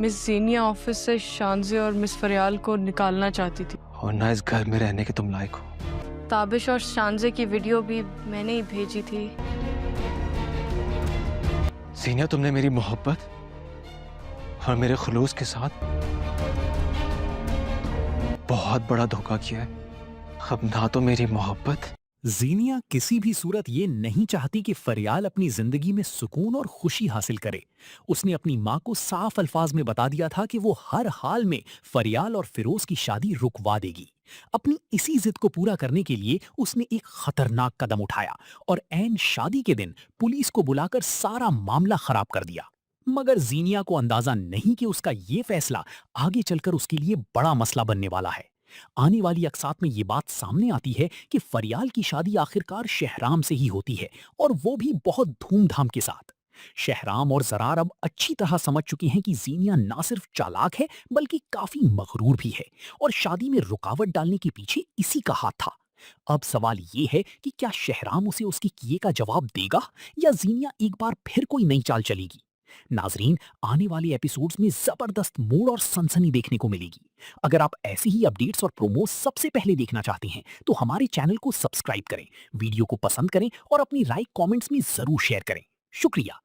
Miss Zeenia office से शानज़े और miss फरियाल को निकालना चाहती थी और ना इस घर में रहने के तुम लायक हो। ताबिश और शानज़े की वीडियो भी मैंने ही भेजी थी। सीनिया, तुमने मेरी मोहब्बत और मेरे खुलूस के साथ बहुत बड़ा धोखा किया है। अब ना तो मेरी मोहब्बत। जीनिया किसी भी सूरत ये नहीं चाहती कि फरियाल अपनी जिंदगी में सुकून और खुशी हासिल करे। उसने अपनी माँ को साफ अल्फाज में बता दिया था कि वो हर हाल में फरियाल और फिरोज की शादी रुकवा देगी। अपनी इसी जिद को पूरा करने के लिए उसने एक खतरनाक कदम उठाया और ऐन शादी के दिन पुलिस को बुलाकर सारा मामला खराब कर दिया। मगर जीनिया को अंदाजा नहीं कि उसका ये फैसला आगे चलकर उसके लिए बड़ा मसला बनने वाला है। आने वाली अक़सात में ये बात सामने आती है कि फरियाल की शादी आखिरकार शहराम से ही होती है, और वो भी बहुत धूमधाम के साथ। शहराम और जरार अब अच्छी तरह समझ चुकी हैं कि जीनिया ना सिर्फ चालाक है बल्कि काफी मगरूर भी है, और शादी में रुकावट डालने के पीछे इसी का हाथ था। अब सवाल ये है कि क्या शहराम उसे उसके किए का जवाब देगा, या जीनिया एक बार फिर कोई नई चाल चलेगी। नाजरीन, आने वाले एपिसोड्स में जबरदस्त मूड और सनसनी देखने को मिलेगी। अगर आप ऐसी ही अपडेट्स और प्रोमो सबसे पहले देखना चाहते हैं तो हमारे चैनल को सब्सक्राइब करें, वीडियो को पसंद करें और अपनी राय कमेंट्स में जरूर शेयर करें। शुक्रिया।